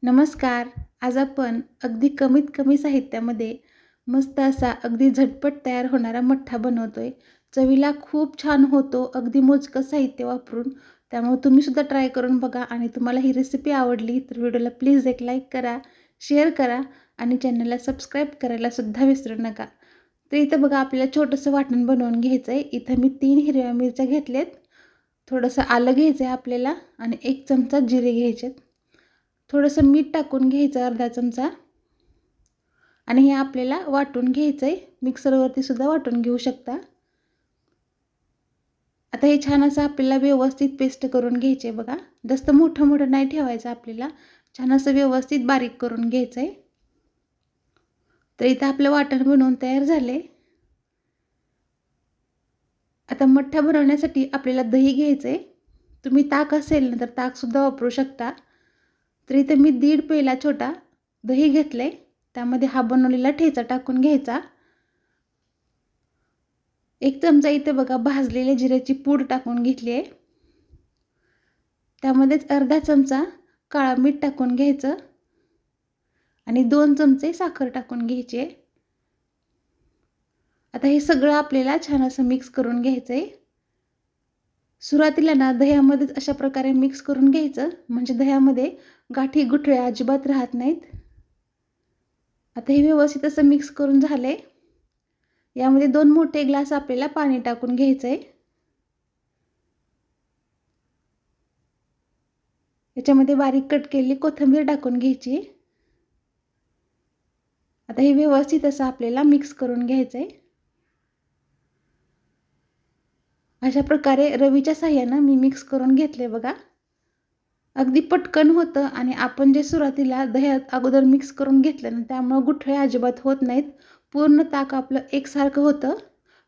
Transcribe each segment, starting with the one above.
नमस्कार. आज आपण अगदी कमीत कमी साहित्यामध्ये मस्त असा अगदी झटपट तयार होणारा मठ्ठा बनवतोय. चवीला खूप छान होतो अगदी मोजकं साहित्य वापरून. त्यामुळे तुम्ही सुद्धा ट्राय करून बघा आणि तुम्हाला ही रेसिपी आवडली तर व्हिडिओला प्लीज एक लाईक करा, शेअर करा आणि चॅनलला सबस्क्राईब करायला सुद्धा विसरू नका. तर इथं बघा आपल्याला छोटंसं वाटण बनवून घ्यायचं आहे. इथं मी 3 हिरव्या मिरच्या घेतल्यात. थोडंसं आलं घ्यायचं आहे आपल्याला आणि 1 चमचा जिरे घ्यायचे. थोडंसं मीठ टाकून घ्यायचं अर्धा चमचा आणि हे आपल्याला वाटून घ्यायचं आहे. मिक्सरवरती सुद्धा वाटून घेऊ शकता. आता हे छान असं आपल्याला व्यवस्थित पेस्ट करून घ्यायचे बघा. जास्त मोठं मोठं नाही ठेवायचं आपल्याला. छान असं व्यवस्थित बारीक करून घ्यायचं आहे. तर इथं आपलं वाटण बनवून तयार झाले. आता मठ्ठा बनवण्यासाठी आपल्याला दही घ्यायचं आहे. तुम्ही ताक असेल ना तर ताकसुद्धा वापरू शकता. तर इथे मी 1.5 पेला छोटा दही घेतले. त्यामध्ये हा बनवलेला ठेचा टाकून घ्यायचा. 1 चमचा इथे बघा भाजलेल्या जिऱ्याची पूड टाकून घेतली आहे. त्यामध्येच अर्धा चमचा काळा मीठ टाकून घ्यायचं आणि 2 चमचे साखर टाकून घ्यायची आहे. आता हे सगळं आपल्याला छान असं मिक्स करून घ्यायचं आहे. सुरुवातीला ना दह्यामध्येच अशा प्रकारे मिक्स करून घ्यायचं म्हणजे दह्यामध्ये गाठी गुठळ्या अजिबात राहत नाहीत. आता हे व्यवस्थित असं मिक्स करून झाले. यामध्ये 2 मोठे ग्लास आपल्याला पाणी टाकून घ्यायचं आहे. याच्यामध्ये बारीक कट केलेली कोथिंबीर टाकून घ्यायची. आता हे व्यवस्थित असं आपल्याला मिक्स करून घ्यायचं आहे. अशा प्रकारे रवीच्या साहाय्यानं मी मिक्स करून घेतले बघा. अगदी पटकन होतं आणि आपण जे सुरुवातीला दह्यात अगोदर मिक्स करून घेतलं ना त्यामुळे गुठळे अजिबात होत नाहीत. पूर्ण ताक आपलं एकसारखं होतं.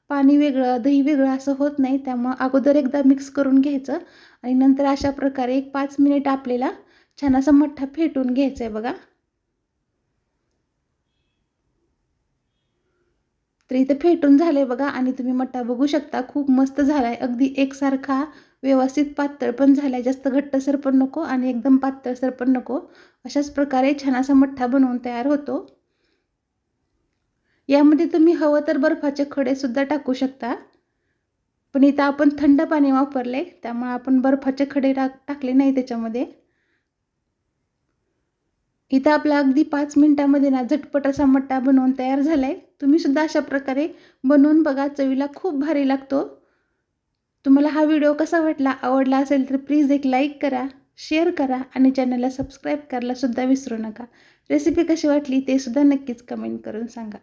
पाणी वेगळं, दही वेगळं असं होत नाही. त्यामुळे अगोदर एकदा मिक्स करून घ्यायचं आणि नंतर अशा प्रकारे 5 मिनिट आपल्याला छान असा मठ्ठा फेटून घ्यायचा आहे बघा. तर इथं फेटून झाले बघा आणि तुम्ही मठ्ठा बघू शकता खूप मस्त झालाय. अगदी एकसारखा व्यवस्थित पातळ पण झालाय. जास्त घट्टसर पण नको आणि एकदम पातळसर पण नको. अशाच प्रकारे छान असा मठ्ठा बनवून तयार होतो. यामध्ये तुम्ही हवं तर बर्फाचे खडे सुद्धा टाकू शकता. पण इथं आपण थंड पाणी वापरले त्यामुळे आपण बर्फाचे खडे टाकले नाही त्याच्यामध्ये. इथं आपला अगदी 5 मिनिटांमध्ये ना झटपट असा मठ्ठा बनवून तयार झालाय. तुम्ही सुद्धा अशा प्रकारे बनवून बघा. चवीला खूप भारी लागतो. तुम्हाला हा व्हिडिओ कसा वाटला, आवडला असेल तर प्लीज एक लाईक करा, शेअर करा आणि चॅनलला सबस्क्राईब करायला सुद्धा विसरू नका. रेसिपी कशी वाटली ते सुद्धा नक्कीच कमेंट करून सांगा.